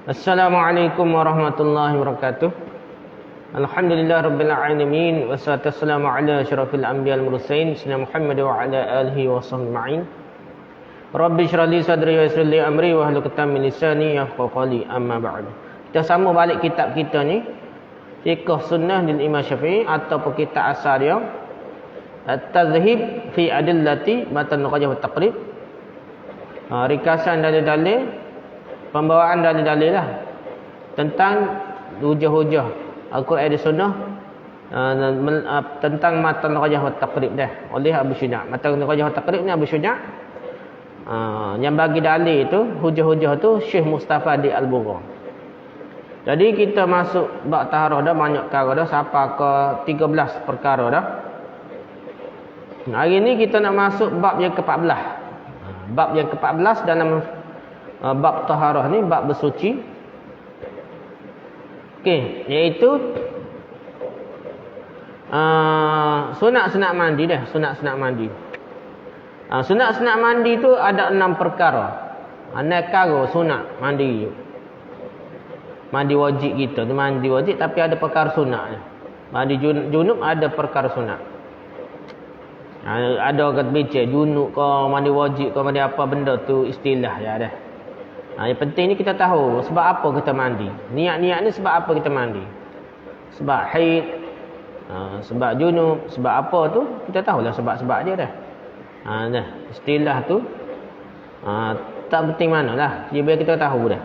Assalamualaikum warahmatullahi wabarakatuh. Alhamdulillah rabbil alamin wassalatu wassalamu ala asyrafil anbiya'il mursalin sayyidina Muhammad wa ala alihi washabbihi ma'in. Rabbi shrah li sadri wa yassir li amri wa hlul 'uqdatam min lisani yafqahu qawli. Amma ba'du. Kita sambung balik kitab kita ni, Fiqh Sunnah lil Imam Syafi'i ataupun kitab asal dia At-Tadhhib fi Adillati Matan Qajah wa Taqrib. Rikasan dalil-dalil, pembawaan dalil-dalil lah tentang hujah-hujah Al-Quran dan Sunnah tentang Matan Qajah wa Taqrib dah oleh Abu Syuja'. Matan Qajah wa Taqrib ni Abu Syuja', yang bagi dalil itu hujah-hujah tu Syekh Mustafa di Al-Bugha. Jadi kita masuk bab taharah dah, banyak perkara dah, sampai ke 13 perkara dah. Hari ni kita nak masuk bab yang ke-14. Bab yang ke-14 dalam bab taharah ni, bab bersuci. Okey, iaitu sunat-sunat mandi dah, sunat-sunat mandi. Sunat-sunat mandi tu ada 6 perkara. 6 perkara sunat mandi. Mandi wajib kita tu mandi wajib, tapi ada perkara sunat. Mandi junub ada perkara sunat. Ada orang bincang junub ke mandi wajib ke mandi apa benda tu istilah ya dah. Yang penting ni kita tahu sebab apa kita mandi. Niat-niat ni sebab apa kita mandi. Sebab haid, sebab junub, sebab apa tu kita tahulah sebab-sebab dia dah. Dah istilah tu tak penting manalah, dia biar kita tahu dah.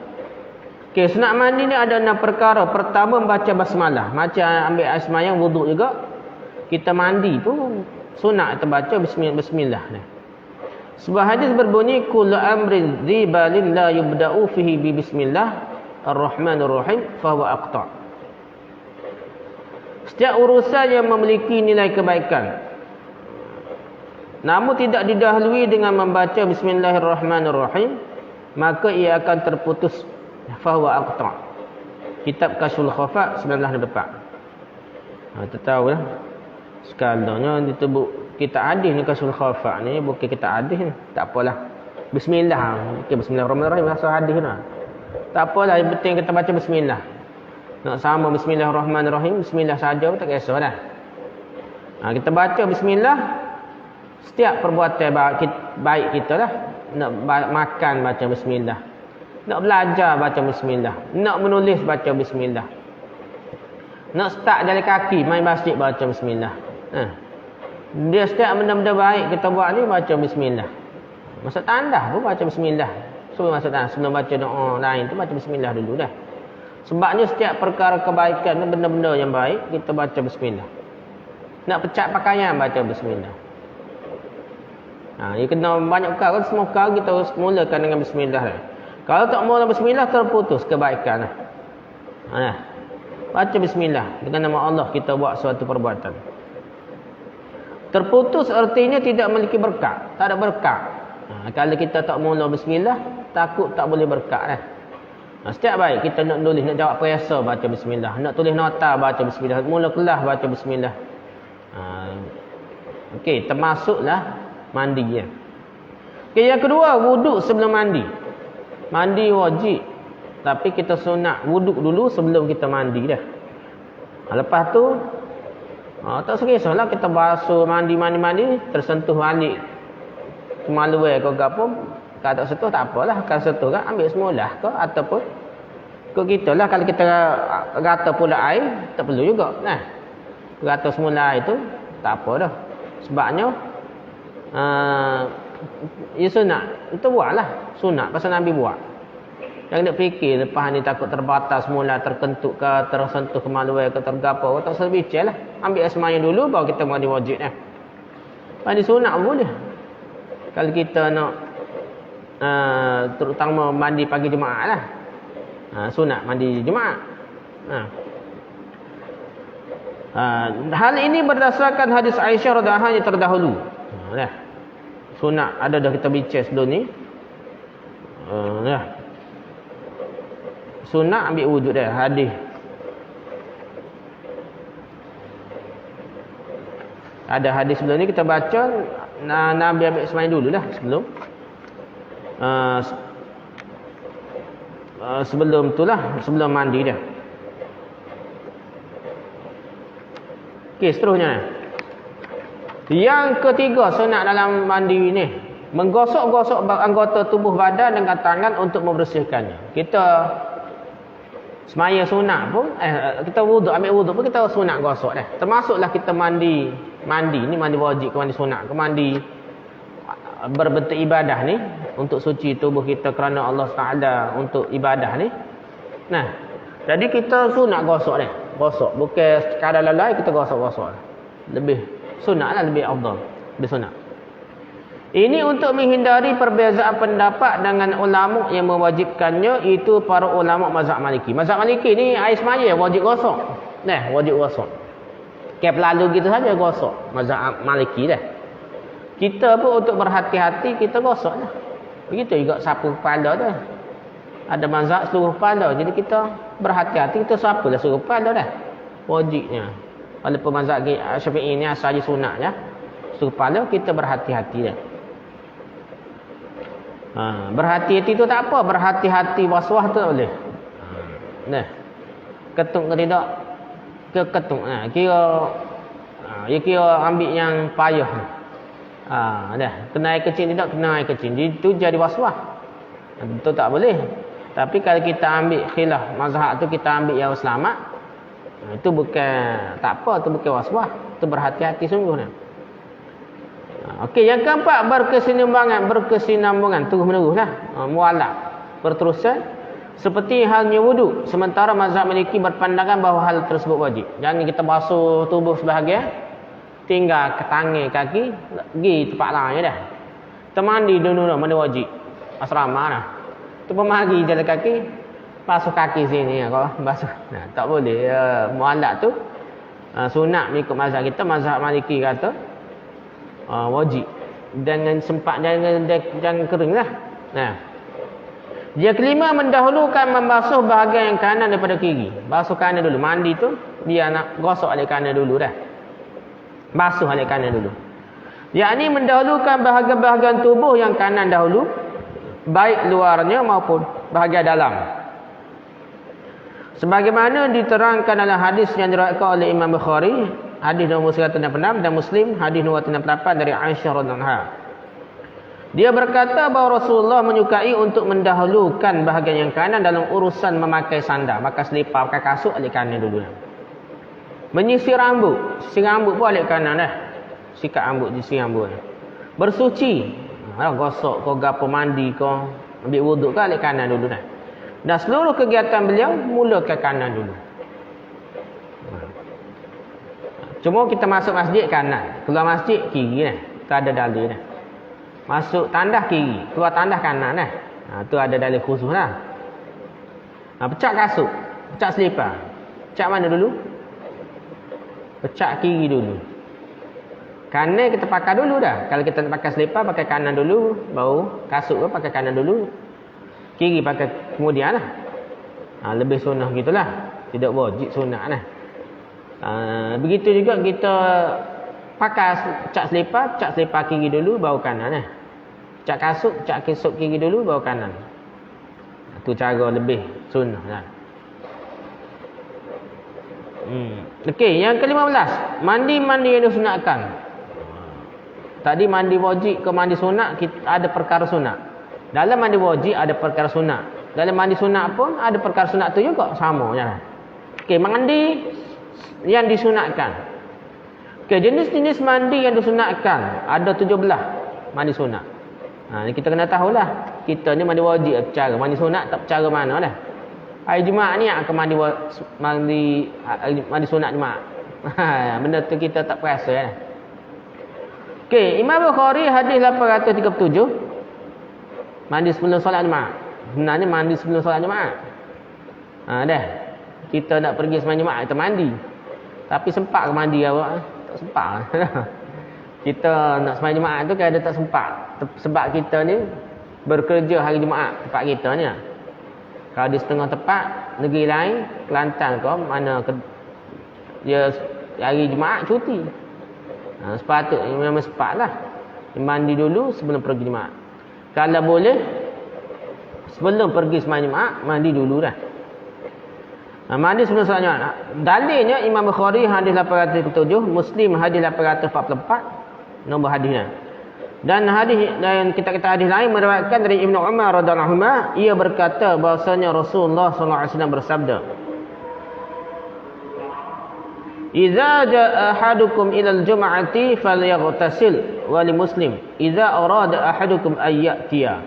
Okey, sunat mandi ni ada 6 perkara. Pertama, baca basmalah. Macam ambil air semayang, wuduk juga. Kita mandi tu sunat kita baca bismillah. Sebuah hadis berbunyi, kullu amrin dzibalin la yubda'u fihi bi bismillah ar-rahmanir rahim fa huwa aqta'. Setiap urusan yang memiliki nilai kebaikan namun tidak didahului dengan membaca bismillahirrahmanirrahim, maka ia akan terputus. Fa huwa aqta'. Kitab Kashful Khafa 19 depan. Kita tahu lah. Sekalanya ditebuk kitab hadis ni Kashful Khafa ni, bukan kitab hadis ni. Tak apalah. Bismillah. Okey, bismillahirrahmanirrahim asal hadis ni. Tak apalah, yang penting kita baca bismillah. Nak sama bismillahirrahmanirrahim, bismillah saja pun tak kisah dah. Kita baca bismillah setiap perbuatan baik kita lah. Nak makan baca bismillah. Nak belajar baca bismillah. Nak menulis baca bismillah. Nak start jalan kaki main masjid baca bismillah. Dia setiap benda-benda baik kita buat ni baca bismillah. Masuk tandah pun baca bismillah. Sebelum masuk tandah, sebelum baca doa lain tu baca bismillah dulu dah. Sebabnya setiap perkara kebaikan ni, benda-benda yang baik kita baca bismillah. Nak pecat pakaian baca bismillah. Dia kena banyak perkara, semua perkara kita harus mulakan dengan bismillah. Kalau tak mula bismillah, terputus kebaikan. Baca bismillah, dengan nama Allah kita buat suatu perbuatan. Terputus artinya tidak memiliki berkat, tak ada berkat. Kalau kita tak mula bismillah, takut tak boleh berkat dah. Setiap baik kita nak tulis, nak jawab periksa baca bismillah, nak tulis nota baca bismillah, mula kelas baca bismillah. Okey, termasuklah mandi ya. Okey, yang kedua, wuduk sebelum mandi. Mandi wajib, tapi kita sunat wuduk dulu sebelum kita mandi dah. Lepas tu tak sekisahlah kita basuh mandi tersentuh balik kemaluan ke apa. Kalau tak sentuh tak apalah, kalau sentuh kan ambil semula ke, ataupun ke kita lah, kalau kita rata pula air tak perlu juga. Rata semula air tu tak apa dah. Sebabnya ia sunat. Kita buatlah sunat pasal Nabi buat. Jangan nak fikir lepas ni takut terbatas mula, terkentuk ke, tersentuh kemaluan ke, tergapa. Tak usah bincang lah. Ambil air semayang dulu baru kita mandi wajib dah. Mandi sunat boleh. Kalau kita nak terutama mandi pagi Jumaat lah. Sunat mandi Jumaat. Hal ini berdasarkan hadis Aisyah radhiyallahu anha yang terdahulu. Sunat ada dah kita bincang sebelum ni. Sunat ambil wuduk dah, hadis. Ada hadis sebelum ni kita baca, Nabi ambil semayang dulu lah sebelum. sebelum itulah, sebelum mandi dia. Okey, seterusnya. Yang ketiga sunat dalam mandi ni, menggosok-gosok anggota tubuh badan dengan tangan untuk membersihkannya. Kita semaya sunat pun, kita wuduk, ambil wuduk pun kita sunat gosok dah. Termasuklah kita mandi ni, mandi wajib ke mandi sunat ke mandi berbentuk ibadah ni, untuk suci tubuh kita kerana Allah Taala, untuk ibadah ni. Nah, jadi kita sunat gosok dah. Gosok, bukan sekadar lalai kita gosok-gosok. Lebih sunat lah, lebih afdal, lebih sunat. Ini untuk menghindari perbezaan pendapat dengan ulama yang mewajibkannya, itu para ulama mazhab Maliki. Mazhab Maliki ni air semaya wajib gosok. Nah, wajib gosok. Kep lalu gitu saja gosok. Mazhab Maliki dah. Kita pun untuk berhati-hati kita gosok dah. Begitu juga sapu kepala dah. Ada mazhab seluruh kepala. Jadi kita berhati-hati, kita sapu dah seluruh kepala dah. Wajibnya. Walaupun mazhab Syafi'i ni asal je sunatnya, seluruh kepala kita berhati-hati dah. Berhati-hati tu tak apa, berhati-hati waswah tu tak boleh. Nah, ketuk ke tidak, ke ketuk. Kira ambil yang payah. Dah, kena air kecil tidak, kena air kecil. Itu jadi waswah. Itu tak boleh. Tapi kalau kita ambil khilaf mazhab tu, kita ambil yang selamat, itu bukan tak apa, itu bukan waswah, itu berhati-hati sungguh dah. Okey, yang keempat, berkesinambungan terus-menerus lah, mualaf, berterusan, seperti halnya wudu. Sementara mazhab Maliki berpandangan bahawa hal tersebut wajib. Jangan kita basuh tubuh sebahagian, tinggal ke tangan kaki, pergi tempat lain dah. Kita mandi dulu dah, mandi wajib asrama dah. Tu pemagi jalan kaki, basuh kaki sini kau basuh. Nah, tak boleh. Mualaf tu sunat mengikut mazhab kita. Mazhab Maliki kata wajib. Jangan sempat, jangan kering lah. Nah, yang kelima, mendahulukan membasuh bahagian yang kanan daripada kiri. Basuh kanan dulu. Mandi tu dia nak gosok alik kanan dulu dah. Basuh alik kanan dulu. Yakni mendahulukan bahagian-bahagian tubuh yang kanan dahulu, baik luarnya maupun bahagian dalam. Sebagaimana diterangkan dalam hadis yang diriwayatkan oleh Imam Bukhari, hadis nombor 166, dan Muslim hadis nombor 168 dari Aisyah radhiyallahu anha. Dia berkata bahawa Rasulullah menyukai untuk mendahulukan bahagian yang kanan dalam urusan memakai sandal, pakai selipar, pakai kasut alik kanan dulu. Menyisir rambut, sisir rambut pun alik kanan dah. Sikat rambut, sisir rambut. Bersuci, gosok kau gapo, mandi kau, ambil wuduk kau alik kanan dulu dah. Dan seluruh kegiatan beliau mula ke kanan dulu. Cuma kita masuk masjid kanan, keluar masjid kiri dah. Tu ada dalil dah. Masuk tandas kiri, keluar tandas kanan dah. Tu ada dalil khusus lah. Pecah kasut, pecah selipar. Pecah mana dulu? Pecah kiri dulu. Kanan kita pakai dulu dah. Kalau kita nak pakai selipar, pakai kanan dulu. Baru kasut pun pakai kanan dulu. Kiri pakai kemudian lah. Lebih sunnah gitulah. Tidak wajib sunnah lah. Begitu juga kita pakai cak selipar kiri dulu, baru kanan lah. Cak kasut kiri dulu, baru kanan. Itu cara lebih sunnah lah. Okey, yang ke-15, mandi yang disunatkan. Tadi mandi wajib ke mandi sunat, ada perkara sunat. Dalam mandi wajib ada perkara sunat. Dalam mandi sunat pun ada perkara sunat tu juga, sama je. Okey, mandi yang disunatkan. Okey, jenis-jenis mandi yang disunatkan ada 17 mandi sunat. Ni kita kena tahulah. Kita ni mandi wajib cara, mandi sunat tak cara mana dah. Hari Jumaat ni akan mandi sunat Jumaat. Benda tu kita tak perasa dah. Okey, Imam Bukhari hadis 837, mandi sebelum solat Jumaat. Sebenarnya mandi sebelum solat Jumaat. Dah. Kita nak pergi sembahyang Jumaat, kita mandi. Tapi sempat ke mandi awak? Tak sempat. Kita nak sembahyang Jumaat tu kan ada tak sempat. Sebab kita ni bekerja hari Jumaat tempat kita ni. Kalau di setengah tempat negeri lain, Kelantan ke mana dia hari Jumaat cuti. Sepatutnya memang sempatlah mandi dulu sebelum pergi Jumaat. Kalau boleh Sebelum pergi sembahyang Jumaat, mandi dulu dah. Mandi sebelum solat Jumaat. Dalilnya Imam Bukhari hadis 807, Muslim hadis 844 nombor hadisnya. Dan kita hadis lain meriwayatkan dari Ibnu Umar radhiyallahu anhu, ia berkata bahwasanya Rasulullah sallallahu alaihi wasallam bersabda, "Idza jaa ahadukum ila al-jum'ati falyaghtasil." Wa li Muslim, "Idza arada ahadukum ay ya'tiya."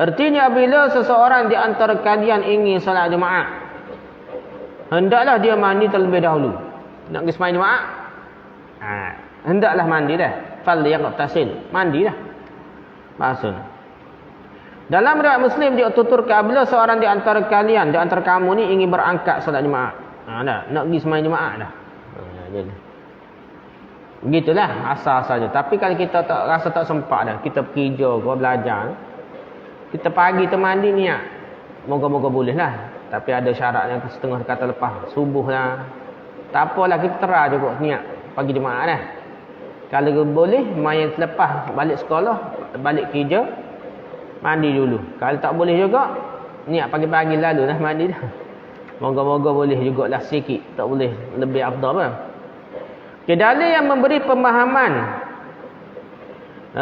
Artinya apabila seseorang di antara kalian ingin solat Jumaat, hendaklah dia mandi terlebih dahulu. Nak pergi sembahyang Jumaat? Hendaklah mandi dah. Falyaghtasil, mandi dah. Maksud. Dalam riwayat Muslim dia tuturkan apabila seorang di antara kalian, di antara kamu ni ingin berangkat solat Jumaat. Nak pergi sembahyang Jumaat dah. Jadi begitulah asal saja. Tapi kalau kita tak rasa tak sempat dah, kita kerja ke belajar, kita pagi tu mandi niat, moga-moga boleh lah. Tapi ada syaratnya, setengah kata lepas subuh lah. Tak apalah, kita terah juga niat pagi Jumaat dah. Kalau boleh main selepas balik sekolah, balik kerja, mandi dulu. Kalau tak boleh juga, niat pagi-pagi lalu dah mandi dah. Moga-moga boleh jugalah sikit. Tak boleh lebih afdal kan. Okay, dalil yang memberi pemahaman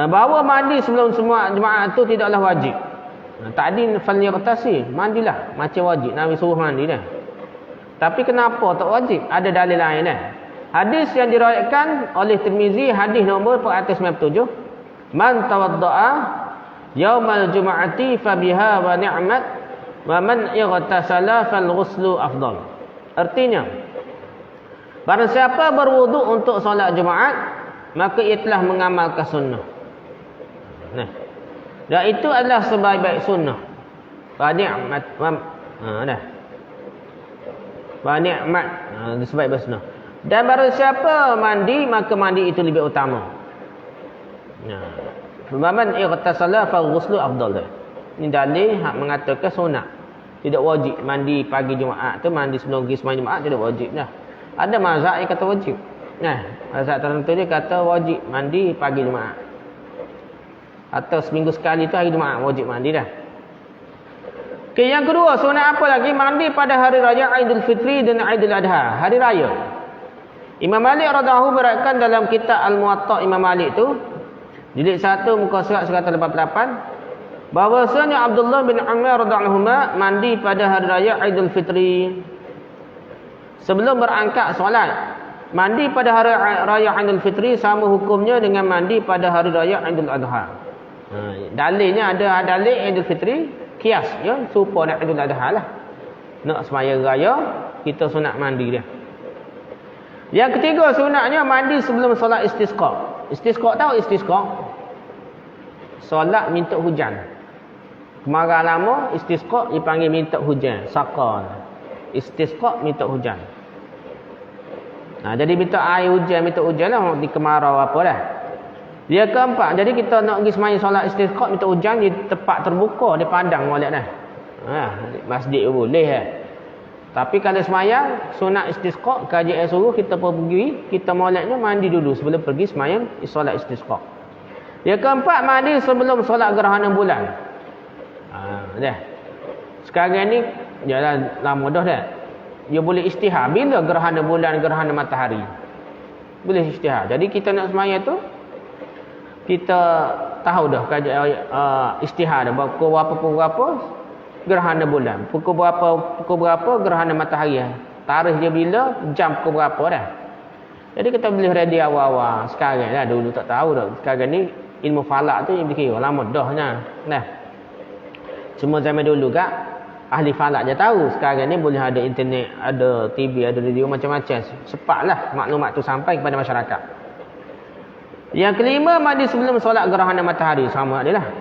bahawa mandi sebelum semua Jumaat itu tidaklah wajib. Ta'din falyaghtasil, mandilah macam wajib. Nabi suruh mandi dah. Tapi kenapa tak wajib? Ada dalil lain dah. Hadis yang diriwayatkan oleh Tirmizi, hadis nombor 497, "Man tawadda'a yaumal jum'ati fabiha wa ni'mat wa man ightasala fal ghuslu afdal." Artinya, barang siapa berwuduk untuk solat Jumaat, maka ia telah mengamalkan sunnah. Nah, dan itu adalah sebaik-baik sunnah. Wa ni'mat wa ni'mat, sebaik-baik sunnah. Dan barang siapa mandi, maka mandi itu lebih utama. Wa man ightasala fal ghuslu afdal. Ini dalil hak mengatakan sunat. Tidak wajib mandi pagi Jumaat tu, mandi sebelum pergi sembahyang Jumaat tidak wajib dah. Ada mazhab yang kata wajib. Mazhab tertentu dia kata wajib mandi pagi Jumaat. Atau seminggu sekali tu hari Jumaat wajib mandi dah. Okay, yang kedua, sunat apa lagi? Mandi pada hari raya Aidil Fitri dan Aidil Adha, hari raya. Imam Malik radhiyallahu anhu berikan dalam kitab Al-Muwatta Imam Malik tu, jilid 1 muka surat 188, bahwasanya Abdullah bin Umar radhiyallahu anhu mandi pada hari raya Aidil Fitri sebelum berangkat solat. Mandi pada hari raya Aidil Fitri sama hukumnya dengan mandi pada hari raya Aidil Adha. Dalilnya ada dalil Aidil Fitri kias ya, serupa dengan Aidil Adha lah. Nak sembahyang raya, kita sunat mandi dia. Yang ketiga sunatnya mandi sebelum solat istisqa. Istisqa tahu istisqa? Solat minta hujan. Kemarau lama istisqa dipanggil minta hujan, saqa. Istisqa minta hujan. Jadi minta air hujan, minta hujan lah di kemarau apa dah. Dia keempat, jadi kita nak pergi sembahyang solat istisqa minta hujan di tempat terbuka, di padang molek dah. Masjid boleh Tapi kalau sembahyang sunat istisqa, kajian suruh kita pergi, kita moleknya mandi dulu sebelum pergi sembahyang solat istisqa. Yang keempat, mandi sebelum solat gerhana bulan. Dah. Sekarang ni jalan lama dah dah. Dia boleh istihar bila gerhana bulan, gerhana matahari. Boleh istihar. Jadi kita nak sembahyang tu, kita tahu dah kajian istihar dah pukul berapa gerhana bulan, pukul berapa gerhana matahari. Tarikh dia bila, jam pukul berapa dah. Jadi kita boleh ready awal-awal sekarang lah. Dulu tak tahu dah. Sekarang ni ilmu falak tu yang dikira lama dahnya. Cuma zaman dulu kak ahli falak je tahu. Sekarang ni boleh ada internet, ada TV, ada radio, macam-macam. Cepatlah maklumat tu sampai kepada masyarakat. Yang kelima, mandi sebelum solat gerhana matahari. Sama adalah.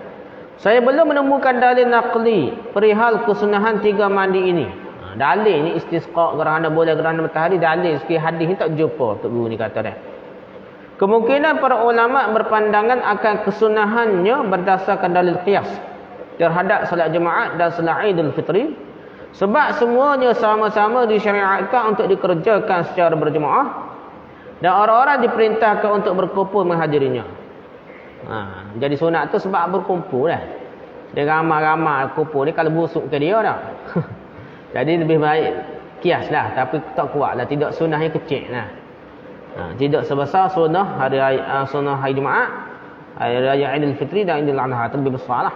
Saya belum menemukan dalil naqli perihal kesunahan 3 mandi ini. Dalil ni istisqa, gerhana bulan, gerhana matahari, dalil sikit hadis ni tak jumpa. Tok Guru ni kata dah. Kemungkinan para ulama berpandangan akan kesunahannya berdasarkan dalil qiyas terhadap solat Jumaat dan solat Aidil Fitri, sebab semuanya sama-sama disyariatkan untuk dikerjakan secara berjemaah dan orang-orang diperintahkan untuk berkumpul menghadirinya. Jadi sunat tu sebab berkumpul lah. Dia ramai-ramai kubur ni kalau busuk ke dia dah. Jadi lebih baik kias lah. Tapi tak kuat lah. Tidak sunnahnya kecil lah. Tidak sebesar sunnah hari Jumaat, hari raya Aidil Fitri dan Aidil Adha. Itu lebih besar lah.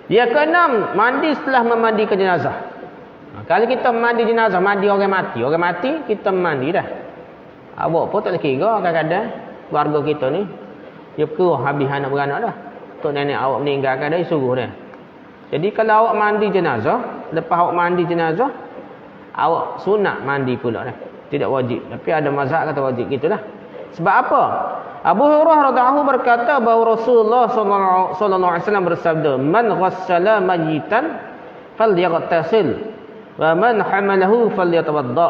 Yang keenam, mandi setelah memandikan jenazah. Kalau kita mandi jenazah, mandi orang mati. Orang mati, kita mandi dah. Awak pun tak boleh kira kadang-kadang. Keluarga kita ni, dia keruh habis anak beranak dah. Tok nenek awak meninggalkan dia, suruh dia. Jadi kalau awak mandi jenazah, lepas awak mandi jenazah, awak sunat mandi pula dah. Tidak wajib. Tapi ada mazhab kata wajib, gitulah. Sebab apa? Abu Hurairah radhiyallahu anhu berkata bahawa Rasulullah sallallahu alaihi wasallam bersabda, "Man ghassala mayyitan falyaghtasil wa man hamalahu falyatawadda."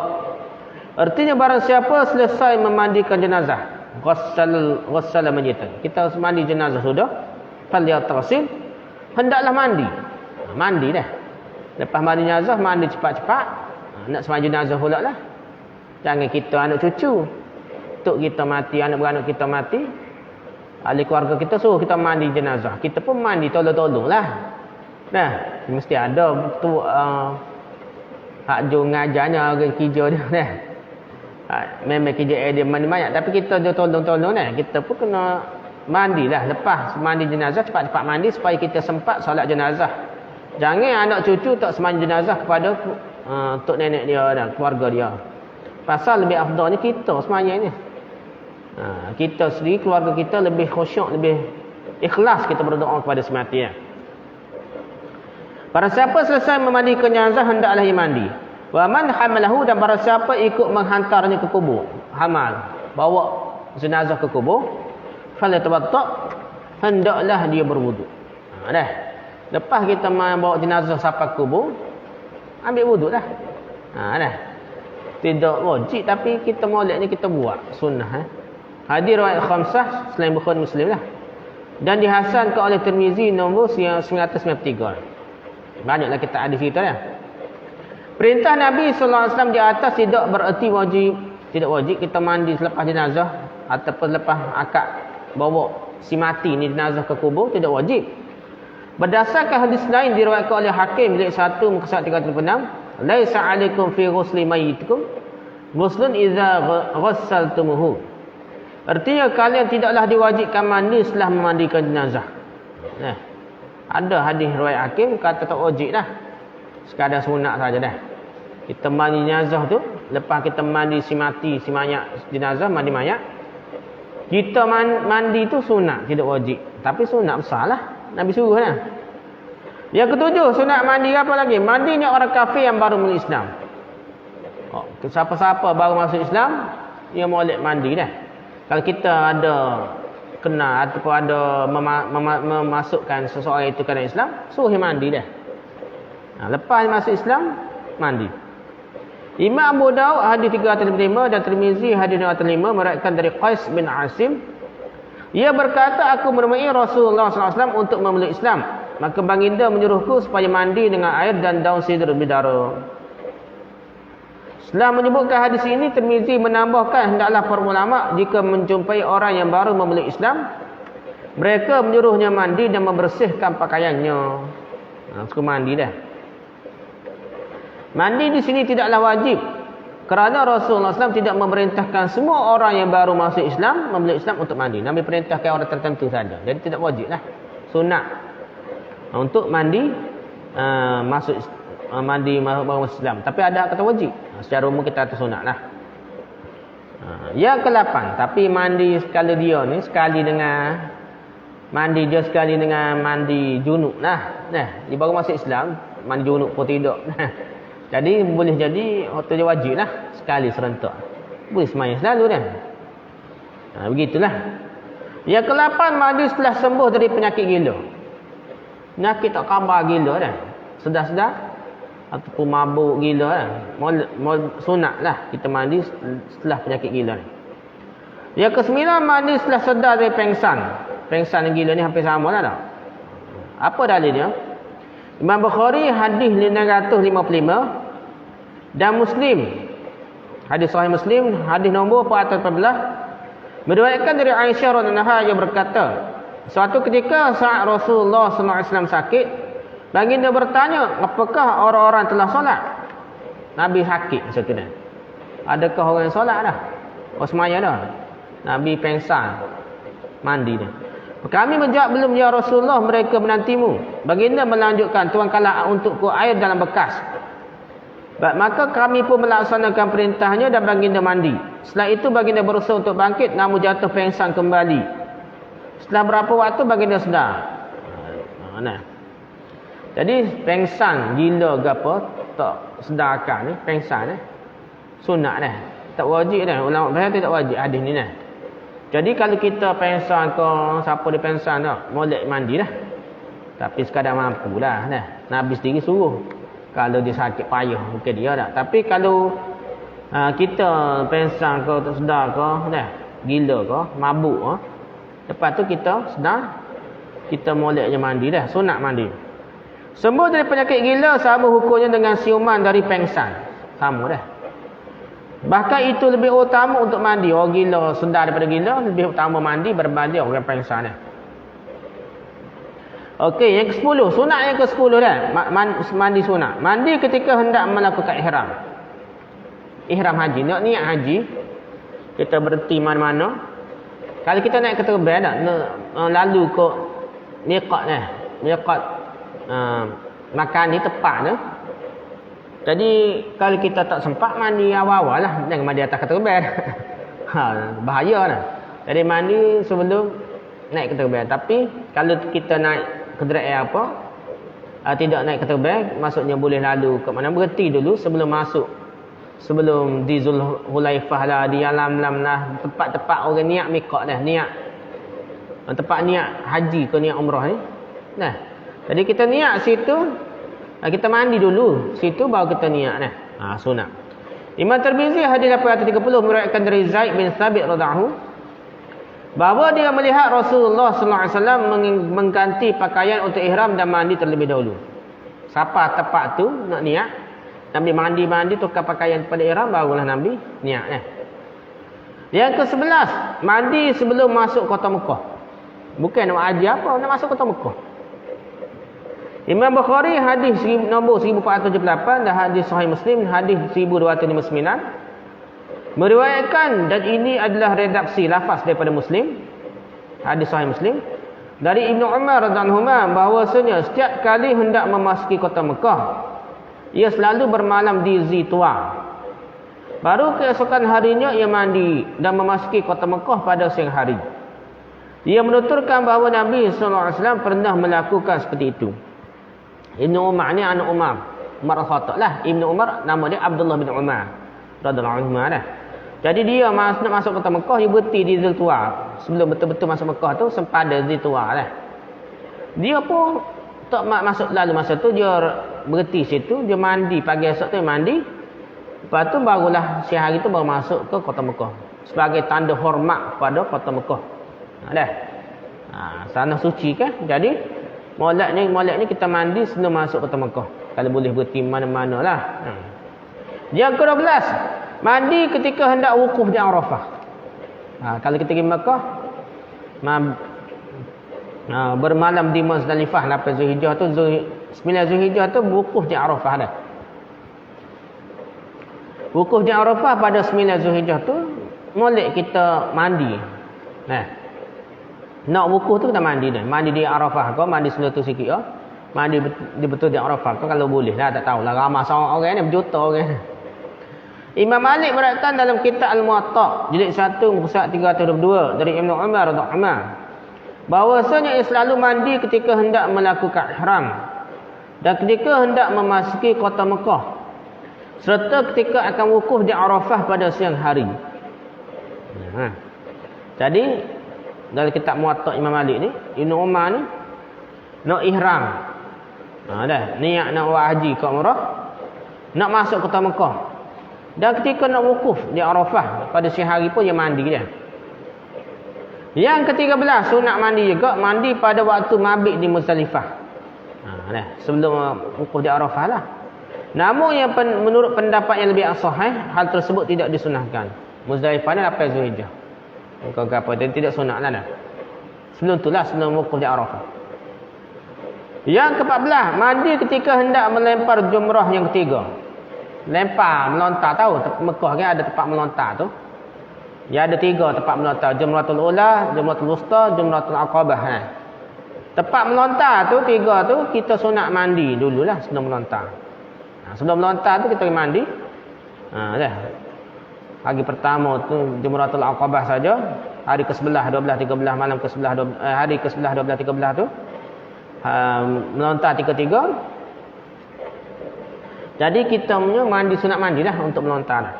Artinya barang siapa selesai memandikan jenazah, ghassala mayyitan. Kita mandi jenazah sudah, falyatasil, hendaklah mandi. Mandi dah. Lepas mandi jenazah, mandi cepat-cepat. Nak sembahyang jenazah pula lah. Jangan kita anak cucu. Tok kita mati, anak beranak kita mati, ahli keluarga kita suruh kita mandi jenazah. Kita pun mandi tolong-tolong lah. Nah, mesti ada tu hak jo ngajarnya orang kerja dia nah. Memang kerja dia mandi mayat, tapi kita dia tolong-tolong nah. Kita pun kena mandilah. Lepas mandi jenazah, cepat-cepat mandi supaya kita sempat solat jenazah. Jangan anak cucu tak sembahyang jenazah kepada tok nenek dia dan keluarga dia. Pasal lebih afdalnya kita sembahyang ni. Kita sendiri, keluarga kita lebih khusyuk, lebih ikhlas kita berdoa kepada semati ya. Barang siapa selesai memandikan jenazah, hendaklah ia mandi. Wa man hamalahu, dan barang siapa ikut menghantarnya ke kubur, hamal, bawa jenazah ke kubur, falyatawadda, hendaklah dia berwuduk. Dah. Lepas kita bawa jenazah sampai kubur, ambil wuduk dah. Dah. Tidak wajib, tapi kita molek ni kita buat sunnah. Hadis riwayat khamsah selain Bukhari Muslim lah. Dan dihasankan oleh Tirmizi nombor 993. Banyaklah kita hadis kita lah. Perintah Nabi sallallahu alaihi wasallam di atas tidak bererti wajib. Tidak wajib kita mandi selepas jenazah ataupun lepas akad bawa si mati ni jenazah ke kubur, tidak wajib. Berdasarkan hadis lain diriwayatkan oleh Hakim bilik 1 muka 336, laisa alaikum fi ghusli mayyitikum ghuslun idza ghassaltumuhu. Artinya kalian tidaklah diwajibkan mandi setelah memandikan jenazah. Ada hadis riwayat Hakim kata tak wajib dah. Sekadar sunat saja dah. Kita mandi jenazah tu, lepas kita mandi si mati, si mayat jenazah, mandi mayat. Kita mandi tu sunat, tidak wajib. Tapi sunat besarlah. Nabi suruh dah. Yang ketujuh, sunat mandi apa lagi? Mandinya orang kafir yang baru masuk Islam. Siapa-siapa baru masuk Islam, dia molek mandi dah. Kalau kita ada kenal ataupun ada memasukkan seseorang itu ke dalam Islam, suruh dia mandi dah. Lepas masuk Islam, mandi. Imam Abu Daud hadis 305 dan Tirmizi hadis 205 meriwayatkan dari Qais bin Asim. Ia berkata, aku menemui Rasulullah SAW untuk memeluk Islam. Maka baginda menyuruhku supaya mandi dengan air dan daun sidr bidara. Setelah menyebutkan hadis ini, Tirmizi menambahkan hendaklah para ulama jika menjumpai orang yang baru memeluk Islam, mereka menyuruhnya mandi dan membersihkan pakaiannya. Suruh mandi dah. Mandi di sini tidaklah wajib, kerana Rasulullah SAW tidak memerintahkan semua orang yang baru masuk Islam, memeluk Islam untuk mandi. Nabi perintahkan orang tertentu saja. Jadi tidak wajib lah. Sunat untuk mandi mandi baru masuk Islam. Tapi ada kata wajib. Secara umum kita kata sunat lah. Yang ke-8, tapi mandi sekali dia ni sekali dengan mandi dia sekali dengan mandi junub lah. Dia baru masuk Islam, mandi junub pun tidak. Jadi boleh jadi waktu dia wajib lah sekali serentak. Boleh sembahyang selalu dah. Begitulah. Yang ke-8, mandi setelah sembuh dari penyakit gila. Penyakit tak khabar gila dah. Sedar-sedar ataupun mabuk gila lah. Sunat lah kita mandi setelah penyakit gila ni. Yang ke-9, mandi setelah sedar dari pengsan. Pengsan dan gila ni hampir sama lah tak? Apa dalilnya? Imam Bukhari hadis 555 dan Muslim hadis sahih Muslim hadis nombor 414 meriwayatkan dari Aisyah radhiyallahu anha yang berkata, Suatu ketika saat Rasulullah SAW sakit, baginda bertanya, apakah orang-orang telah solat? Nabi sakit masa tu dah. Adakah orang yang solat dah? Oh semaya dah. Nabi pengsan, mandi dah. Kami menjawab, belum ya Rasulullah, mereka menantimu. Baginda melanjutkan, tuangkanlah untukku air dalam bekas. Maka kami pun melaksanakan perintahnya dan baginda mandi. Setelah itu baginda berusaha untuk bangkit, namun jatuh pengsan kembali. Setelah berapa waktu baginda sedar. Nah. Jadi pengsan gila ke apa tak sedarkan ni, pengsan ni sunat dah. Tak wajib dah. Ulama bahasa tidak wajib hadis ni dah. Jadi kalau kita pengsan ke siapa dia pengsan tak, molek mandi dah. Tapi sekadar mampulah dah. Nabi sendiri suruh. Kalau dia sakit payah mungkin dia tak. Tapi kalau kita pengsan ke tak sedar ke dah, gila ke, mabuk ke, lepas tu kita sedar, kita molek je mandi dah, sunat mandi. Sembuh dari penyakit gila sama hukumnya dengan siuman dari pengsan. Sama dah. Bahkan itu lebih utama untuk mandi. Orang gila sedar daripada gila, lebih utama mandi berbanding orang pengsan dah. Okey, yang ke-10, sunat yang ke-10 dah. Mandi sunat. Mandi ketika hendak melakukan ihram. Ihram haji, nak niat haji, kita berhenti mana-mana. Kalau kita naik ke terbang tak, lalu ke miqat dah. Miqat makan di tempat tu. Jadi kalau kita tak sempat mandi awal-awal lah, jangan mandi atas kereta terbang. Bahaya lah. Jadi mandi sebelum naik kereta terbang. Tapi kalau kita naik kenderaan apa, tidak naik kereta terbang, maksudnya boleh lalu ke mana, berhenti dulu sebelum masuk. Sebelum di Zulhulaifah lah, di Yalamlam lah, tempat-tempat orang niat miqat dah, niat tempat niat haji ke niat umrah ni. Nah. Jadi kita niat situ, kita mandi dulu, situ baru kita niat dah. Sunat. Imam Tirmizi hadis 830 meriwayatkan dari Zaid bin Thabit radhiyallahu bahawa dia melihat Rasulullah sallallahu alaihi wasallam mengganti pakaian untuk ihram dan mandi terlebih dahulu. Siapa tempat tu nak niat, Nabi mandi tukar pakaian pada ihram, barulah Nabi niat dah. Yang ke-11, mandi sebelum masuk kota Mekah. Bukan nak haji apa, nak masuk kota Mekah. Imam Bukhari hadis nombor 1478 dan hadis Sahih Muslim hadis 1259 meriwayatkan, dan ini adalah redaksi lafaz daripada Muslim, hadis Sahih Muslim, dari Ibnu Umar radhiyallahu anhu bahwasanya setiap kali hendak memasuki kota Mekah, ia selalu bermalam di Zituwa. Baru keesokan harinya ia mandi dan memasuki kota Mekah pada siang hari. Ia menuturkan bahawa Nabi SAW pernah melakukan seperti itu. Ibnu Umar ni anak Umar Al-Khattab lah. Ibnu Umar nama dia Abdullah bin Umar radhiyallahu anhu dah. Jadi dia nak masuk kota Mekah, dia berhenti di Zituwa. Sebelum betul-betul masuk Mekah tu sempadan Zituwa lah. Dia pun tak masuk lalu masa tu, dia berhenti situ, dia mandi pagi esok tu, dia mandi. Lepas tu barulah siang hari tu baru masuk ke kota Mekah sebagai tanda hormat pada kota Mekah. Dah. Sana suci kan. Jadi molek ni kita mandi sebelum masuk kota Mekah. Kalau boleh berhenti mana-mana lah. Yang ke-12, mandi ketika hendak wukuf di Arafah. Kalau kita pergi Mekah, bermalam di Muzdalifah 8 Zulhijjah tu, 9 Zulhijjah tu wukuf di Arafah dah. Wukuf di Arafah pada 9 Zulhijjah tu, molek kita mandi. Nak wukuf tu kita mandi dah. Mandi di Arafah ke, mandi sebelum tu sikit ke. Mandi betul di Arafah ke kalau boleh lah, tak tahulah. Ramai seorang orang ni, berjuta orang. Imam Malik meriwayatkan dalam kitab Al-Muwatta jilid 1 muka surat 322 dari Ibnu Umar radhiyallahu anhu bahwasanya ia selalu mandi ketika hendak melakukan ihram dan ketika hendak memasuki kota Mekah serta ketika akan wukuf di Arafah pada siang hari. Jadi dalam kitab Muwatta Imam Malik ni, Ibnu Umar ni nak ihram. Dah niat nak buat haji ke umrah, nak masuk kota Mekah. Dan ketika nak wukuf di Arafah pada siang hari pun dia mandi dia. Yang ke-13 sunat mandi juga, mandi pada waktu mabit di Muzdalifah. Dah sebelum wukuf di Arafah lah. Namun yang menurut pendapat yang lebih sahih, hal tersebut tidak disunahkan. Muzdalifah ni 8 Zulhijjah. Kau apa dia tidak sunat lah dah. Sebelum itulah, sebelum wukuf di Arafah. Yang ke-14, mandi ketika hendak melempar jumrah yang ketiga. Lempar, melontar, tahu Mekah kan ada tempat melontar tu. Ya, ada 3 tempat melontar, Jumratul Ula, Jumratul Wusta, Jumratul Aqabah. Tempat melontar tu 3 tu kita sunat mandi dululah sebelum melontar. Sebelum melontar tu kita mandi. Dah. Hari pertama tu Jumratul Aqabah saja, hari ke-11, 12, 13, malam ke-11, hari ke-11, 12, 13 tu melontar 3. Jadi kita punya mandi, sunat mandi lah untuk melontar.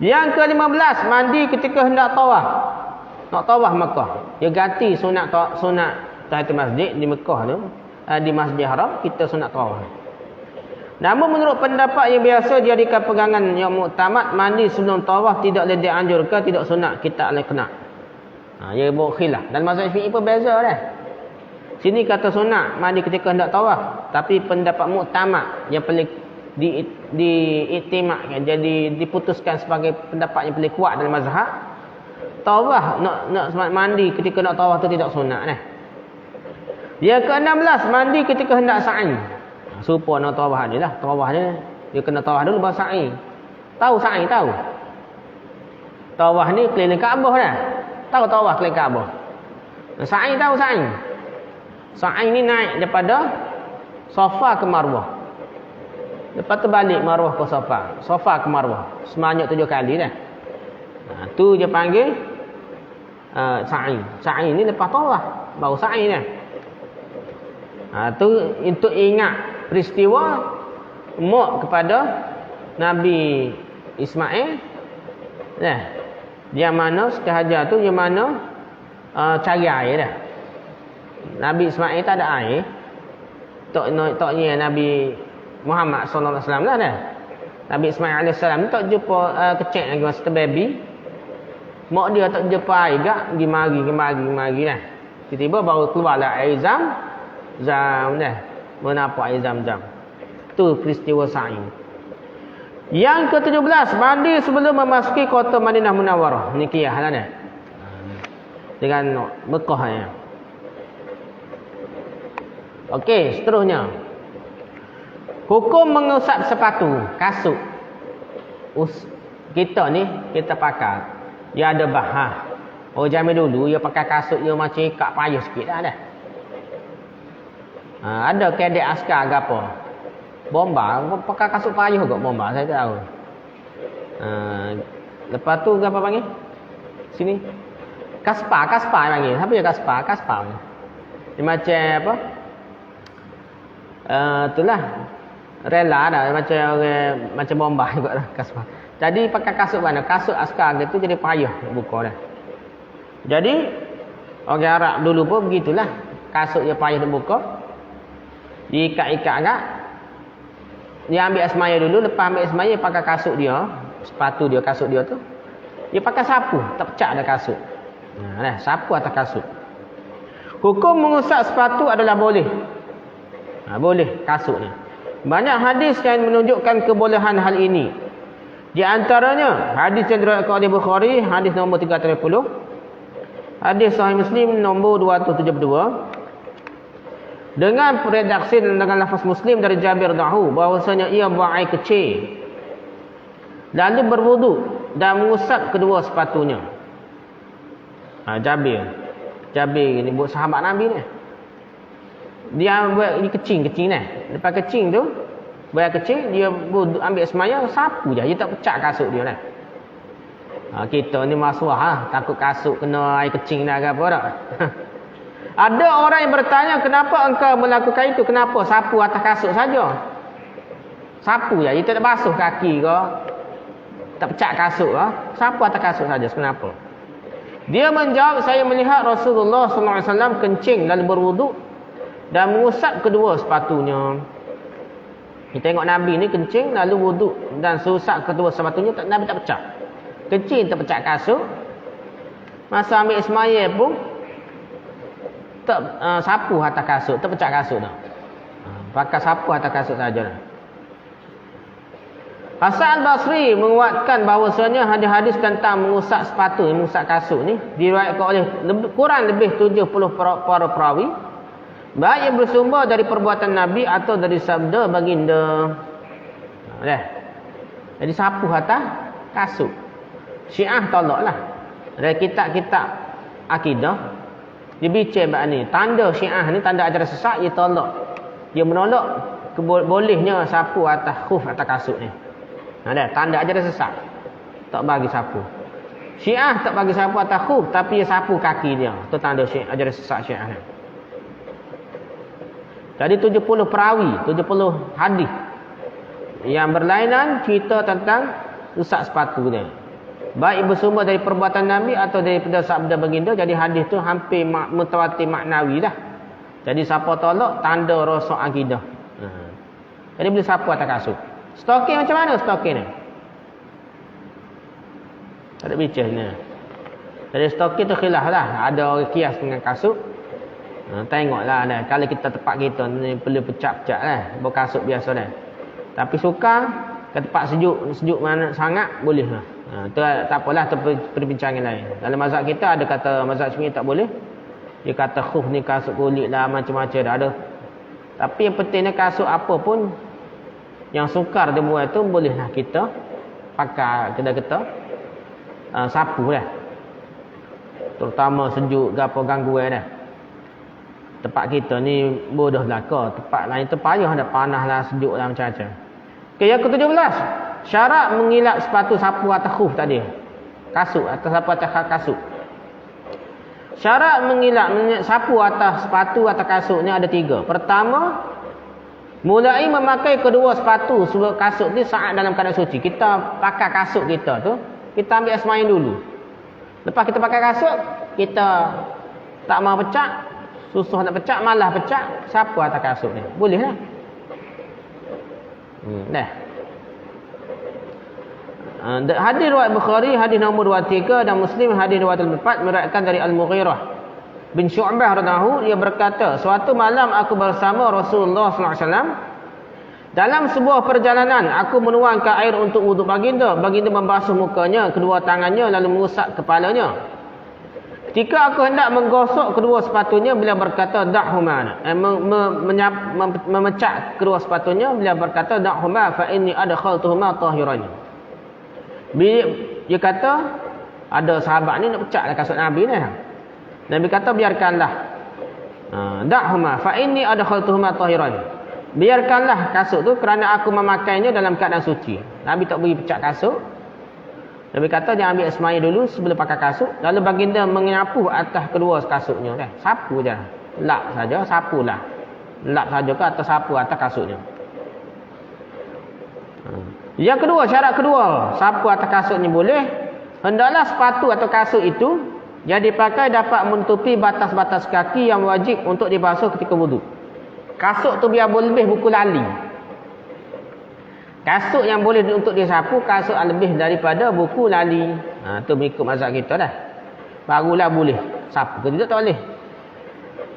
Yang ke-15, mandi ketika hendak tawaf. Nak tawaf Mekah. Dia ganti sunat tahiyatul masjid di Mekah tu, di Masjid Haram kita sunat tawaf. Namun menurut pendapat yang biasa dijadikan pegangan yang muktamad, mandi sebelum tawaf tidak boleh dianjurkan, tidak sunat, kita boleh kena. Ia buat khilaf. Dan mazhab Syafi'i pun beza dah. Sini kata sunat mandi ketika hendak tawaf, tapi pendapat muktamad yang paling diiktimakkan, jadi diputuskan sebagai pendapat yang paling kuat dalam mazhab, tawaf nak mandi ketika nak tawaf tu tidak sunat dah. Yang ke-16, mandi ketika hendak sa'i. Serupa nak tawaf dia lah. Tawaf dia kena tawaf dulu baru sa'i. Tahu sa'i, tahu? Tawaf ni keliling Kaabah dah. Tahu tawaf keliling Kaabah? Sa'i, tahu sa'i? Sa'i ni naik daripada Safa ke Marwah. Lepas tu balik Marwah ke Safa. Safa ke Marwah. Sebanyak 7 kali dah. Tu dia panggil sa'i. Sa'i ni lepas tawaf baru sa'i dah. Tu untuk ingat peristiwa mak kepada Nabi Ismail. Yang mana sekehajar tu, yang mana cari air dah. Nabi Ismail tak ada air. Toknya Nabi Muhammad sallallahu alaihi wasallam lah dah. Nabi Ismail alaihi salam tak jumpa kecil lagi masa baby. Mak dia tak jumpa air gak, pergi mari dah. Tiba-tiba baru keluarlah air zam dah. Menapa air zam-zam. Tu peristiwa sa'i. Yang ke-17, mandi sebelum memasuki kota Madinah Munawwarah. Ni kiyah lah dah. Dengan Mekah ya. Okey, seterusnya. Hukum mengusap sepatu, kasut. Kita ni, kita pakai. Dia ada bahan. Oh, zaman dulu, dia pakai kasut, dia macam ikat payah sikit dah. Ada kadet askar ke apa. Bomba, pakai kasut payah kot bomba, saya tahu. Lepas tu, apa panggil? Sini. Kaspa panggil. Siapa je Kaspa. Dia macam apa? Itulah. Rela dah macam bomba juga lah kasut. Jadi pakai kasut mana? Kasut askar gitu jadi payah buka dah. Jadi orang Arab dulu pun begitulah. Kasut dia payah nak buka. Diikat-ikat agak. Dia ambil asmaya dulu, lepas ambil asmaya pakai kasut dia, sepatu dia, kasut dia tu. Dia pakai sapu, tak pecah dah kasut. Sapu atas kasut. Hukum mengusap sepatu adalah boleh. Boleh kasut ni. Banyak hadis yang menunjukkan kebolehan hal ini. Di antaranya hadis yang diriwayatkan oleh Bukhari, hadis nombor 330. Hadis Sahih Muslim nombor 272. Dengan redaksi dengan lafaz Muslim dari Jabir radhiyallahu bahwasanya ia buang air kecil lalu berwudu dan mengusap kedua sepatunya. Jabir ni buat sahabat Nabi ni. Dia buat ini kecing ni. Lepas kecing tu, buat kecing, dia ambil semaya, sapu je. Dia tak pecah kasut dia lah. Kita ni masuah takut kasut kena air kecing dah ke apa tak. Ada orang yang bertanya, kenapa engkau melakukan itu? Kenapa sapu atas kasut saja? Sapu je, dia tak basuh kaki ke, tak pecah kasut ke, sapu atas kasut saja. Kenapa? Dia menjawab, saya melihat Rasulullah SAW kencing lalu berwuduk dan mengusap kedua sepatunya. Kita tengok Nabi ni kencing lalu wuduk dan susap kedua sepatunya, Nabi tak pecah. Kencing tak pecah kasut. Masa ambil semaya pun tak sapu atas kasut, tak pecah kasut dah. Pakai sapu atas kasut saja dah. Hasan al-Basri menguatkan bahawasanya hadis-hadis tentang mengusap sepatu, mengusap kasut ni diriwayatkan oleh kurang lebih 70 para perawi, baik yang bersumber dari perbuatan Nabi atau dari sabda baginda. Jadi sapu atas kasut. Syiah tolaklah. Dari kitab-kitab akidah dia bincang bab ni. Tanda Syiah ni, tanda ajaran sesat, dia tolak. Dia menolak bolehnya sapu atas khuf, atas kasut ni. Tanda ajaran sesat. Tak bagi sapu. Syiah tak bagi sapu atas khuf, tapi dia sapu kaki dia. Itu tanda ajaran sesat Syiah ni. Jadi 70 perawi, 70 hadis yang berlainan cerita tentang usap sepatu dia. Baik bersumber dari perbuatan Nabi atau daripada sabda baginda. Jadi hadis tu hampir mutawatir maknawi dah. Jadi siapa tolak, tanda rosak akidah. Jadi boleh sapu atas kasut. Stoking macam mana stoking ni? Tak ada bincang ni. Jadi stoking tu khilaf lah. Ada orang kias dengan kasut. Tengoklah dah. Kalau kita tempat kita ni perlu pecah-pecah lah. Berkasut biasa dah. Tapi suka ke tempat sejuk mana sangat boleh lah. Tu tak apalah, tu perbincangan lain. Dalam mazhab kita ada kata mazhab Syafi'i tak boleh. Dia kata khuf ni kasut kulit lah, macam-macam dah ada. Tapi yang pentingnya kasut apa pun yang sukar dia buat tu bolehlah kita pakai kita sapu dah. Terutama sejuk gapo gangguan dah. Tempat kita ni bodoh belaka, tempat lain tu payah dah, panas lah, sejuk lah, macam-macam. Okey, yang ke-17, syarat mengilap sepatu sapu atas khuf tadi. Kasut, atas sapu atas kasut. Syarat mengilap sapu atas sepatu atas kasut ni ada 3. Pertama, mulai memakai kedua sepatu sebab kasut ni saat dalam keadaan suci. Kita pakai kasut kita tu, kita ambil asmain dulu. Lepas kita pakai kasut, kita tak mau pecah, susah nak pecah, malah pecah, sapu atas kasut ni. Boleh lah. Dah. Hadis riwayat Bukhari, hadis nombor 23, dan Muslim hadis riwayat 4 meriwayatkan dari Al-Mughirah bin Syu'bah radhiyallahu, dia berkata, suatu malam aku bersama Rasulullah sallallahu alaihi wasallam dalam sebuah perjalanan, aku menuangkan air untuk wuduk baginda. Baginda membasuh mukanya, kedua tangannya, lalu mengusap kepalanya. Ketika aku hendak menggosok kedua sepatunya, beliau berkata da'huma, memecah kedua sepatunya, beliau berkata da'huma fa inni adkhaltuhuma tahiran. Dia kata ada sahabat ni nak pecahlah kasut Nabi ni. Nabi kata biarkanlah. Da'huma fa inni adkhaltuhuma tahiran. Biarkanlah kasut tu kerana aku memakainya dalam keadaan suci. Nabi tak bagi pecah kasut. Nabi kata dia ambil asmai dulu sebelum pakai kasut, lalu baginda menyapu atas kedua kasutnya. Sapu je. Lap saja, sapulah. Lap saja ke atau sapu atas kasutnya. Yang kedua, syarat kedua, sapu atas kasut ni boleh. Hendaklah sepatu atau kasut itu yang dipakai dapat menutupi batas-batas kaki yang wajib untuk dibasuh ketika wuduk. Kasut tu biar boleh lebih buku lali. Kasut yang boleh untuk disapu, kasut yang lebih daripada buku lali. Tu mengikut mazhab kita dah. Barulah boleh sapu. Kalau tidak tak boleh.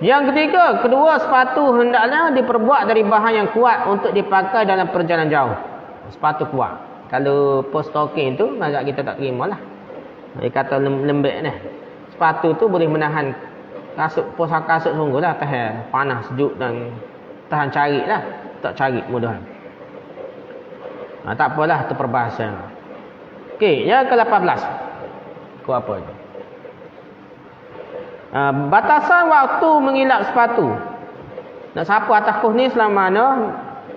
Yang ketiga, kedua sepatu hendaklah diperbuat dari bahan yang kuat untuk dipakai dalam perjalanan jauh. Sepatu kuat. Kalau post stocking tu mazhab kita tak terima lah. Dia kata lembek ni. Sepatu tu boleh menahan kasut, post kasut sungguh lah, tahan panas, sejuk dan tahan carik lah. Tak carik mudah. Tak apalah, tu perbahasan. Okey, yang ke-18. Kau apa tu? Batasan waktu mengilap sepatu. Nak sapu atas khuf ni selama mana?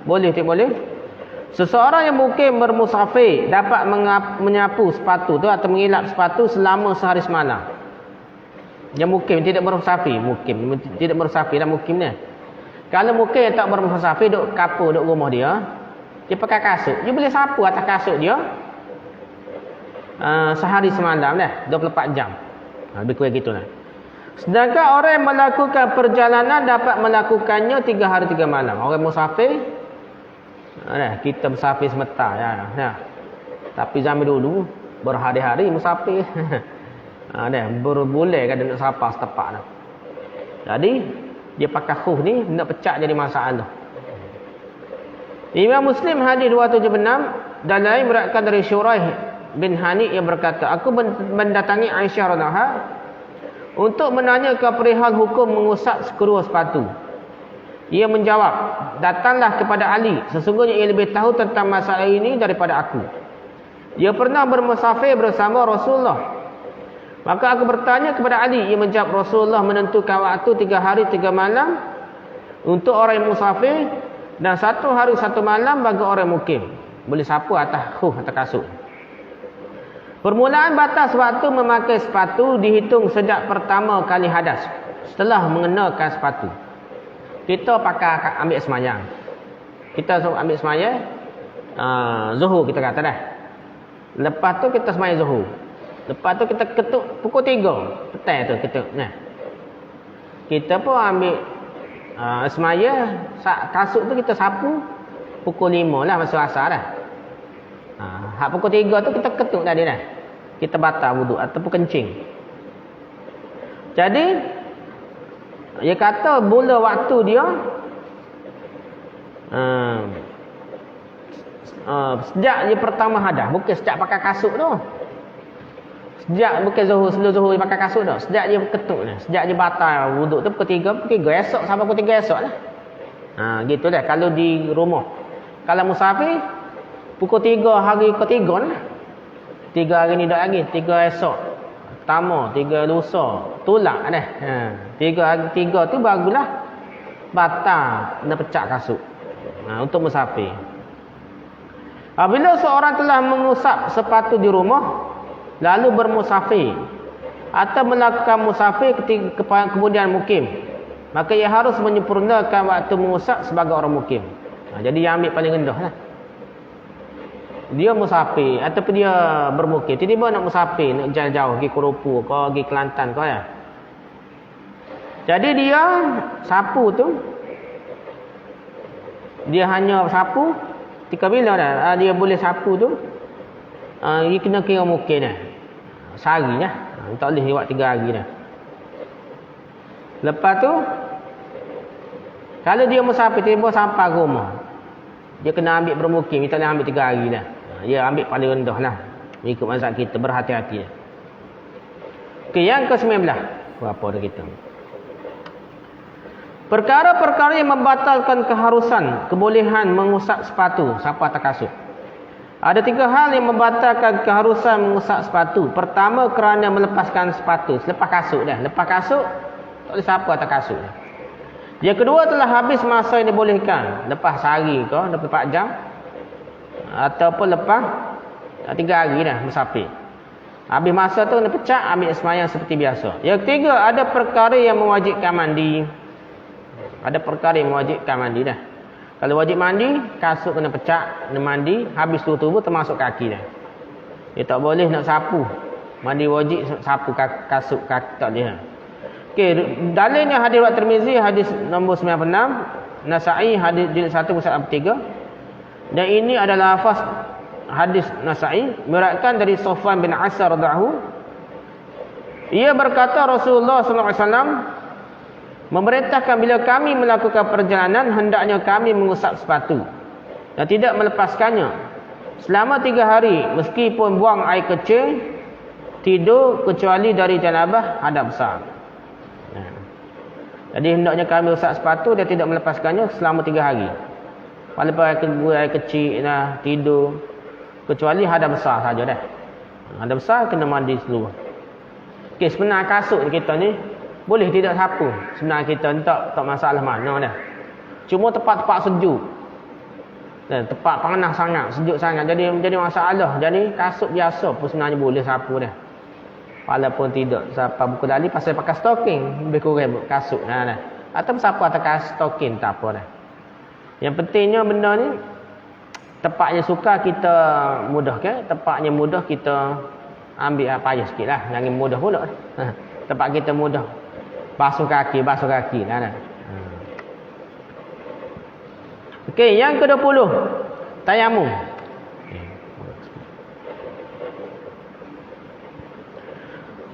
Boleh tak boleh? Seseorang yang mungkin bermusafir dapat menyapu sepatu tu atau mengilap sepatu selama sehari semalam. Yang mungkin tidak bermusafir, mungkin tidak bermusafir lah mungkin ni. Kalau mungkin tak bermusafir duk kapur duk rumah dia, dia pakai kasut, dia boleh sapu atas kasut dia sehari semalam dah, 24 jam. Lebih kurang gitulah. Sedangkan orang yang melakukan perjalanan dapat melakukannya 3 hari 3 malam. Orang musafir, kita musafir sebentar ya. Tapi zaman dulu berhari-hari musafir. Berbulan kan nak sapa setepak dah. Jadi dia pakai khuf ni nak pecah jadi masalah. Imam Muslim hadis 276 dan lain meriwayatkan dari Syuraih bin Hani yang berkata, aku mendatangi Aisyah radhiyallahu anha untuk menanyakan perihal hukum mengusap kedua sepatu. Ia menjawab, datanglah kepada Ali, sesungguhnya ia lebih tahu tentang masalah ini daripada aku. Dia pernah bermusafir bersama Rasulullah. Maka aku bertanya kepada Ali. Ia menjawab, Rasulullah menentukan waktu 3 hari 3 malam untuk orang yang musafir, dan 1 hari 1 malam bagi orang mukim. Boleh sapu atas atas kasut. Permulaan batas waktu memakai sepatu dihitung sejak pertama kali hadas, setelah mengenakan sepatu. Kita pakai ambil semayang. Kita ambil semayang Zuhur kita kata dah. Lepas tu kita semayang Zuhur. Lepas tu kita ketuk pukul 3 petang tu ketuk. Nah. Kita pun ambil semayang, kasut tu kita sapu pukul 5 lah masa asar dah. Hak pukul 3 tu kita ketuk dah dia dah. Kita batal wuduk ataupun kencing. Jadi dia kata mula waktu dia sejak dia pertama hadas, bukan sejak pakai kasut tu. Sejak bukan Zuhur, sebelum Zuhur dia pakai kasut tu. Sejak dia ketuk ni, sejak dia batal wuduk tu pukul 3 esok sampai pukul 3 esok lah. Gitu dah kalau di rumah. Kalau musafir pukul 3 hari ketiga lah. 3 hari ni dah lagi, 3 esok. Pertama, 3 lusa, tolak dah. 3 hari 3 tu barulah batal nak pecah kasut. Untuk musafir. Apabila seorang telah mengusap sepatu di rumah lalu bermusafir atau melakukan musafir kemudian mukim, maka ia harus menyempurnakan waktu mengusap sebagai orang mukim. Jadi yang ambil paling rendah lah. Dia musafir ataupun dia bermukim, tiba-tiba nak musafir, nak jalan jauh, pergi Kurupu ke, pergi Kelantan ke ya. Jadi dia sapu tu, dia hanya sapu ketika bila dah dia boleh sapu tu, dia kena kira mukim dah. Sehari dah. Tak boleh lewat 3 hari dah. Lepas tu kalau dia musafir tiba sampai rumah, dia kena ambil bermukim, dia tak boleh ambil 3 hari dah. Dia ambil paling rendah lah. Ikut mazhab kita, berhati-hati. Okey, yang ke-19. Berapa dah kita? Perkara-perkara yang membatalkan keharusan, kebolehan mengusap sepatu sampai atas kasut. Ada 3 hal yang membatalkan keharusan mengusap sepatu. Pertama, kerana melepaskan sepatu. Selepas kasut dah. Lepas kasut, tak boleh sapu atas kasut dah. Yang kedua, telah habis masa yang dibolehkan. Lepas sehari ke, 24 jam. Ataupun lepas 3 hari dah musafir. Habis masa tu kena pecah, ambil semayang seperti biasa. Yang ketiga, ada perkara yang mewajibkan mandi. Ada perkara yang mewajibkan mandi dah. Kalau wajib mandi, kasut kena pecah, kena mandi, habis seluruh tubuh termasuk kaki dah. Dia tak boleh nak sapu. Mandi wajib sapu kasut kaki, tak boleh. Okey, dalilnya hadis riwayat Tirmizi hadis nombor 96, Nasa'i hadis jilid 1 muka 3. Dan ini adalah lafaz hadis Nasa'i meriwayatkan dari Sufyan bin Asar radhiyallahu. Ia berkata Rasulullah sallallahu alaihi wasallam memerintahkan bila kami melakukan perjalanan hendaknya kami mengusap sepatu dan tidak melepaskannya selama 3 hari meskipun buang air kecil, tidur kecuali dari janabah hadas besar. Jadi hendaknya kami usap sepatu dan tidak melepaskannya selama 3 hari. Walaupun air kecil dah, tidur kecuali hadas besar saja dah. Hadas besar kena mandi seluruh. Okey, sebenarnya kasut kita ni boleh tidak sapu. Sebenarnya kita tak masalah mana dah. Cuma tempat-tempat sejuk. Dan tempat panas sangat, sejuk sangat jadi menjadi masalah. Jadi kasut biasa pun sebenarnya boleh sapu dah. Walaupun tidak siapa buku tadi pasal pakai stocking lebih kurang kasut dah. Atau siapa atas stocking tak apa dah. Yang pentingnya benda ni tempatnya suka kita mudahkan, tempatnya mudah kita ambil payah sikitlah, jangan mudah pula. Tempat kita mudah basuh kaki dah. Okey, yang ke-20 tayamum.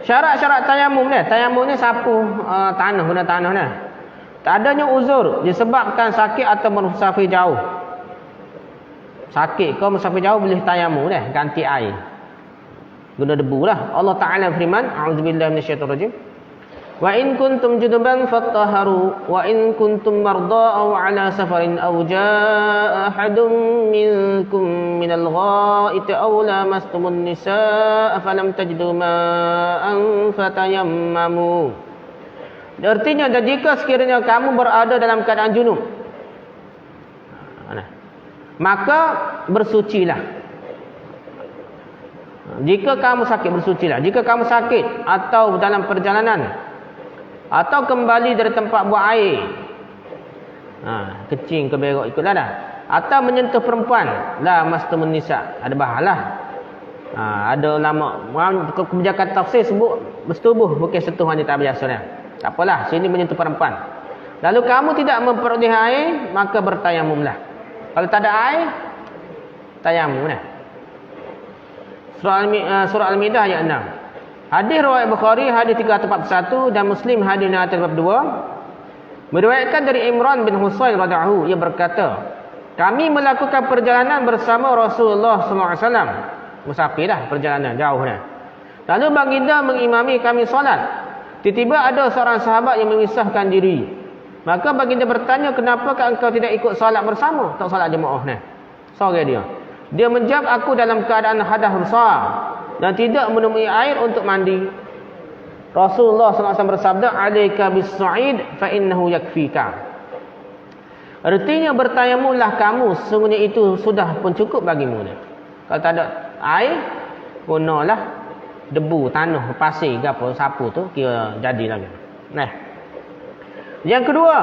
Syarat-syarat tayamum ni, sapu tanah, guna tanah ni. Tak adanya uzur disebabkan sakit atau musafir jauh. Sakit kau musafir jauh boleh tayamum dah, ganti air. Guna debu lah. Allah Ta'ala firman, a'udzubillahi minasyaitonirrajim. Wa in kuntum junuban fattaharu wa in kuntum marda aw ala safarin aw jaa ahadun minkum minal ghaiti aw lamastumun nisaa falam tajidu ma'an fatayammamu. Artinya, jika sekiranya kamu berada dalam keadaan junub, maka bersucilah. Jika kamu sakit, bersucilah. Jika kamu sakit atau dalam perjalanan atau kembali dari tempat buang air, kecing ke berok ikutlah dah, atau menyentuh perempuan, la mastumun nisa, ada bahalah. Ada ulama kebijakan tafsir sebut bersetubuh, bukan sentuh wanita biasa dah. Tak apalah, sini menyentuh perempuan. Lalu kamu tidak memperoleh air, maka bertayamumlah. Kalau tak ada air, tayamumlah. Surah Al-Maidah ayat 6. Hadis riwayat Bukhari hadis 341 dan Muslim hadis 642. Meriwayatkan dari Imran bin Husain radhiyallahu, ia berkata, kami melakukan perjalanan bersama Rasulullah SAW. Musafir dah, perjalanan jauh dah. Lalu baginda mengimami kami solat. Tiba-tiba ada seorang sahabat yang memisahkan diri. Maka baginda bertanya, kenapakah engkau tidak ikut solat bersama? Tak solat jemaah ni. Sorry dia. Dia menjawab, aku dalam keadaan hadas besar dan tidak menemui air untuk mandi. Rasulullah SAW bersabda, alaika bis-sa'id fa innahu yakfika. Artinya, bertayamumlah kamu, sesungguhnya itu sudah pun cukup bagimu. Kalau tak ada air, gunalah debu, tanah, pasir ke apa, sapu tu kira jadi lagi. Nah. Yang kedua,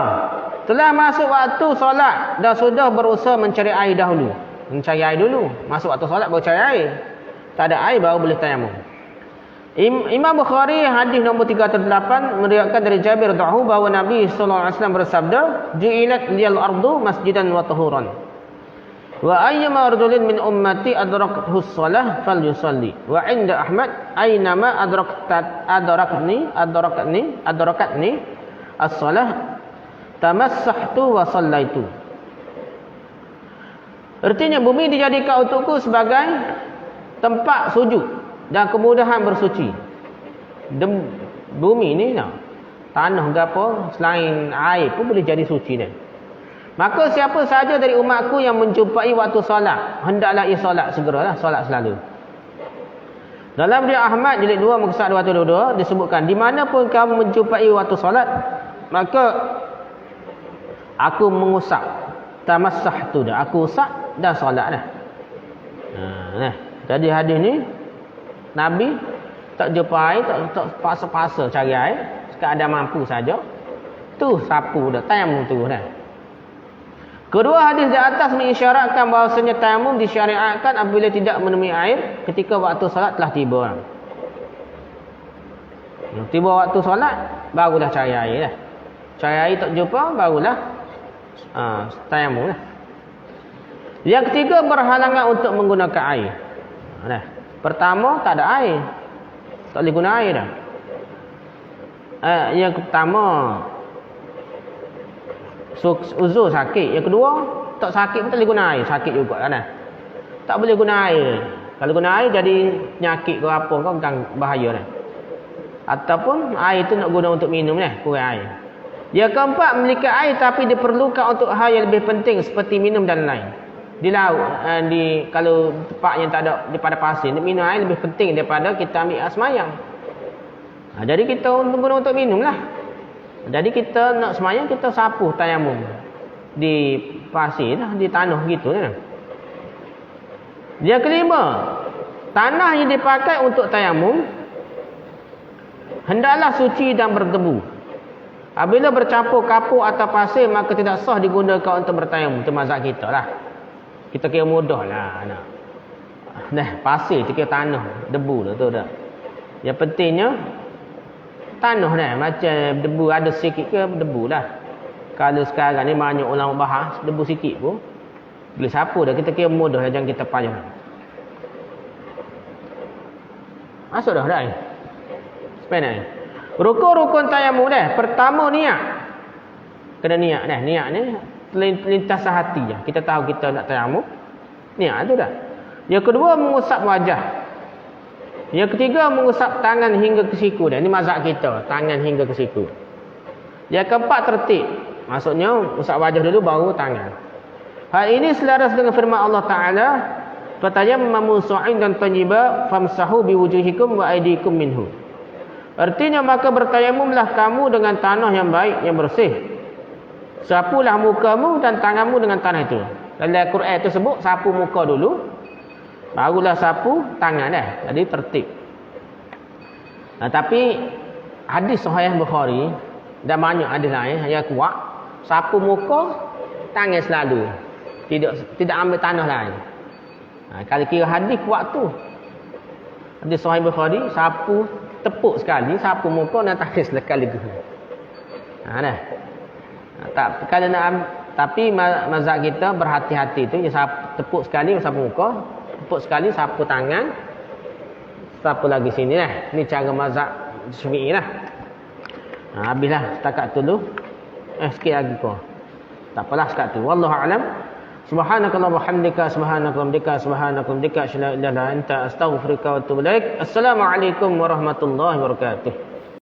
telah masuk waktu solat dan sudah berusaha mencari air dahulu. Mencari air dulu. Masuk waktu solat baru cari air. Tak ada air baru boleh tayamum. Imam Bukhari hadis nombor 308 meriwayatkan dari Jabir radhiyallahu bahawa Nabi sallallahu alaihi wasallam bersabda, "Ju'ilat liyal ardu masjidan wa tahuran. Wa ayyama rajulin min ummati adrakathu shalah falyusalli. Wa 'inda Ahmad aynama adrakatni as-shalah tamassahtu wa sallaitu." Artinya, bumi dijadikan untukku sebagai tempat sujud dan kemudahan bersuci. Bumi ni tanah ke apa, selain air pun boleh jadi suci dia. Maka siapa sahaja dari umatku yang menjumpai waktu solat, hendaklah ia solat segeralah, solat selalu. Dalam riwayat Ahmad jilid 2 muka surat 222 disebutkan, di mana pun kamu menjumpai waktu solat, maka aku mengusap, tamassahtu dah, aku usap dan solat dah. Jadi hadis ni Nabi tak jumpa air, tak paksa-paksa cari air, sekadar mampu saja, tu sapu dah, tayamum tu dah. Kedua hadis di atas mengisyaratkan bahawasanya tayamum disyariatkan apabila tidak menemui air ketika waktu solat telah tiba. Tiba waktu solat barulah cari air dah. Cari air tak jumpa barulah tayamum lah. Yang ketiga, berhalangan untuk menggunakan air. Pertama, tak ada air, tak boleh guna air dah. Yang pertama, uzur sakit. Yang kedua, tak sakit pun tak boleh guna air, sakit juga kan. Tak boleh guna air. Kalau guna air jadi penyakit ke apa ke, bukan bahaya dah. Ataupun air tu nak guna untuk minum dah, kurang air. Yang keempat, memiliki air tapi diperlukan untuk hal yang lebih penting seperti minum dan lain. Di laut, kalau tempat yang tak ada daripada pasir, minum air lebih penting daripada kita ambil air semayang. Jadi kita guna untuk minum lah. Jadi kita nak semayang, kita sapu tayamum di pasir lah, di tanah gitu kan. Yang kelima, tanah yang dipakai untuk tayamum hendaklah suci dan berdebu. Apabila bercampur kapur atau pasir, maka tidak sah digunakan untuk bertayamum. Itu mazhab kita lah. Kita kira mudah lah. Pasir tu kira tanah, debu tu dah. Yang pentingnya tanah dah, macam debu ada sikit ke debu lah. Kalau sekarang ni banyak ulama bahas debu sikit pun boleh sapu dah. Kita kira mudah lah, jangan kita payah. Masuk dah dah. Sebenarnya rukun tayamum dah. Pertama, niat. Kena niat dah. Niat ni lintas hati je. Kita tahu kita nak tayamum. Ni ada dah. Yang kedua mengusap wajah. Yang ketiga mengusap tangan hingga ke siku dah. Ini mazhab kita, tangan hingga ke siku. Yang keempat tertib. Maksudnya usap wajah dulu baru tangan. Hal ini selaras dengan firman Allah Taala, "Fatayammamu sa'idan tayyiba famsahu biwujuhikum wa aydikum minhu." Artinya maka bertayamumlah kamu dengan tanah yang baik, yang bersih. Sapulah mukamu dan tanganmu dengan tanah itu. Dalam Al-Quran itu sebut sapu muka dulu, barulah sapu tangan dah. Jadi tertib. Tapi hadis Sahih Bukhari dan banyak hadis lain yang kuat, sapu muka tangan selalu. Tidak ambil tanah lain. Kalau kira hadis kuat tu. Hadis Sahih Bukhari, sapu tepuk sekali, sapu muka dan tangan sekali tu. Dah. Kalau nak, tapi mazhab kita berhati-hati tu, tepuk sekali sapu muka, tepuk sekali sapu tangan, sapu lagi sini lah. Ni cara mazhab Syafi'i lah. Habislah setakat tu dulu. Sikit lagi kau. Tak apalah setakat tu. Wallahu a'lam. Subhanakallahumma hamdika subhanakallahumma hamdika asyhadu an la ilaha illa anta astaghfiruka wa atubu ilaik. Assalamualaikum warahmatullahi wabarakatuh.